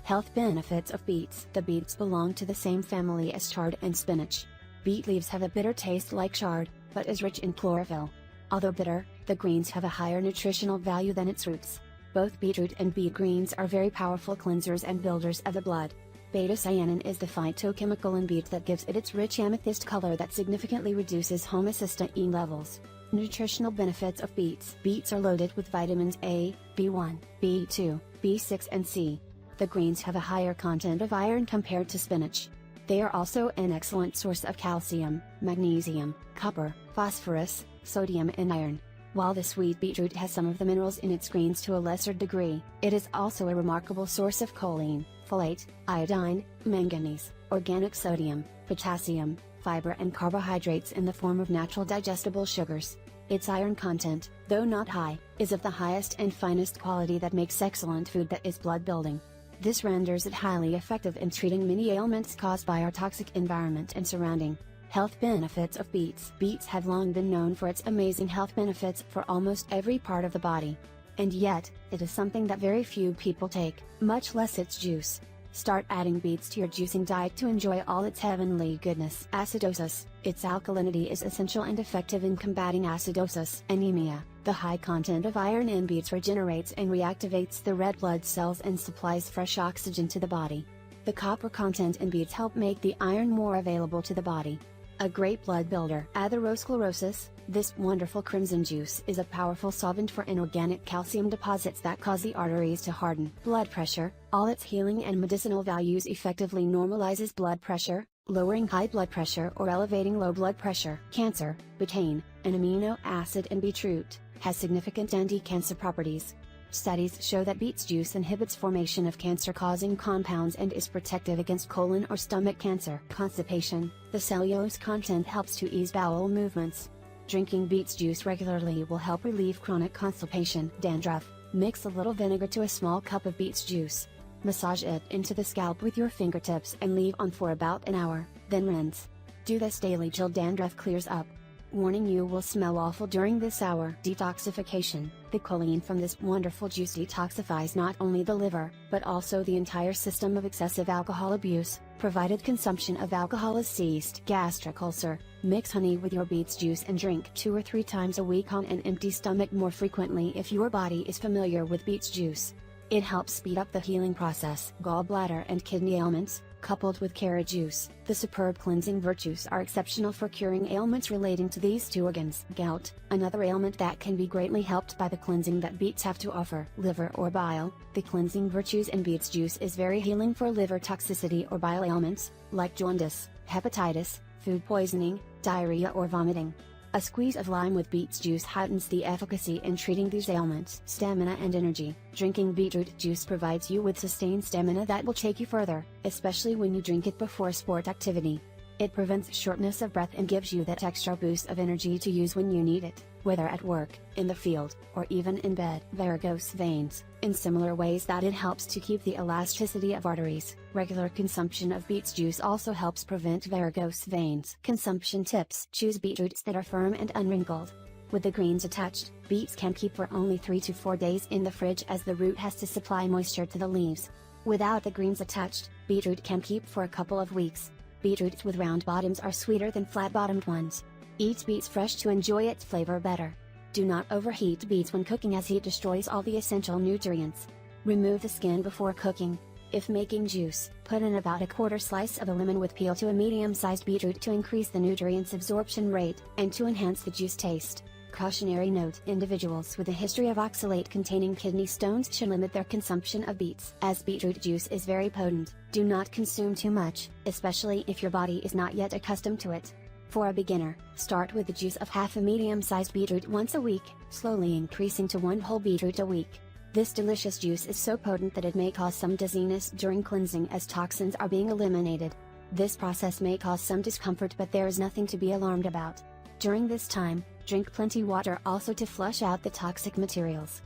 Health benefits of beets. The beets belong to the same family as chard and spinach. Beet leaves have a bitter taste like chard, but is rich in chlorophyll. Although bitter, the greens have a higher nutritional value than its roots. Both beetroot and beet greens are very powerful cleansers and builders of the blood. Beta-cyanin is the phytochemical in beet that gives it its rich amethyst color that significantly reduces homocysteine levels. Nutritional benefits of beets. Beets are loaded with vitamins A, B1, B2, B6 and C. The greens have a higher content of iron compared to spinach. They are also an excellent source of calcium, magnesium, copper, phosphorus, sodium and iron. While the sweet beetroot has some of the minerals in its greens to a lesser degree, it is also a remarkable source of choline, folate, iodine, manganese, organic sodium, potassium, fiber and carbohydrates in the form of natural digestible sugars. Its iron content, though not high, is of the highest and finest quality that makes excellent food that is blood building. This renders it highly effective in treating many ailments caused by our toxic environment and surrounding. Health benefits of beets. Beets have long been known for its amazing health benefits for almost every part of the body. And yet, it is something that very few people take, much less its juice. Start adding beets to your juicing diet to enjoy all its heavenly goodness. Acidosis. Its alkalinity is essential and effective in combating acidosis, anemia. The high content of iron in beets regenerates and reactivates the red blood cells and supplies fresh oxygen to the body. The copper content in beets help make the iron more available to the body. A great blood builder. Atherosclerosis. This wonderful crimson juice is a powerful solvent for inorganic calcium deposits that cause the arteries to harden. Blood pressure. All its healing and medicinal values effectively normalizes blood pressure, lowering high blood pressure or elevating low blood pressure. Cancer. Betaine, an amino acid in beetroot, has significant anti-cancer properties. Studies show that beets juice inhibits formation of cancer-causing compounds and is protective against colon or stomach cancer. Constipation. The cellulose content helps to ease bowel movements. Drinking beets juice regularly will help relieve chronic constipation. Dandruff. Mix a little vinegar to a small cup of beets juice. Massage it into the scalp with your fingertips and leave on for about an hour, then rinse. Do this daily till dandruff clears up. Warning: you will smell awful during this hour. Detoxification. The choline from this wonderful juice detoxifies not only the liver, but also the entire system of excessive alcohol abuse, provided consumption of alcohol has ceased. Gastric ulcer. Mix honey with your beets juice and drink 2 or 3 times a week on an empty stomach, more frequently if your body is familiar with beets juice. It helps speed up the healing process. Gallbladder and kidney ailments. Coupled with carrot juice, the superb cleansing virtues are exceptional for curing ailments relating to these two organs. Gout, another ailment that can be greatly helped by the cleansing that beets have to offer. Liver or bile, the cleansing virtues in beets juice is very healing for liver toxicity or bile ailments, like jaundice, hepatitis, food poisoning, diarrhea or vomiting. A squeeze of lime with beets juice heightens the efficacy in treating these ailments. Stamina and energy. Drinking beetroot juice provides you with sustained stamina that will take you further, especially when you drink it before sport activity. It prevents shortness of breath and gives you that extra boost of energy to use when you need it, whether at work, in the field, or even in bed. Varicose veins. In similar ways that it helps to keep the elasticity of arteries, regular consumption of beets juice also helps prevent varicose veins. Consumption tips. Choose beetroots that are firm and unwrinkled. With the greens attached, beets can keep for only 3 to 4 days in the fridge as the root has to supply moisture to the leaves. Without the greens attached, beetroot can keep for a couple of weeks. Beetroots with round bottoms are sweeter than flat-bottomed ones. Eat beets fresh to enjoy its flavor better. Do not overheat beets when cooking, as heat destroys all the essential nutrients. Remove the skin before cooking. If making juice, put in about a quarter slice of a lemon with peel to a medium-sized beetroot to increase the nutrients absorption rate, and to enhance the juice taste. Cautionary note: individuals with a history of oxalate-containing kidney stones should limit their consumption of beets, as beetroot juice is very potent. Do not consume too much, especially if your body is not yet accustomed to it. For a beginner, start with the juice of half a medium-sized beetroot once a week, slowly increasing to 1 whole beetroot a week. This delicious juice is so potent that it may cause some dizziness during cleansing as toxins are being eliminated. This process may cause some discomfort, but there is nothing to be alarmed about. During this time, drink plenty water also to flush out the toxic materials.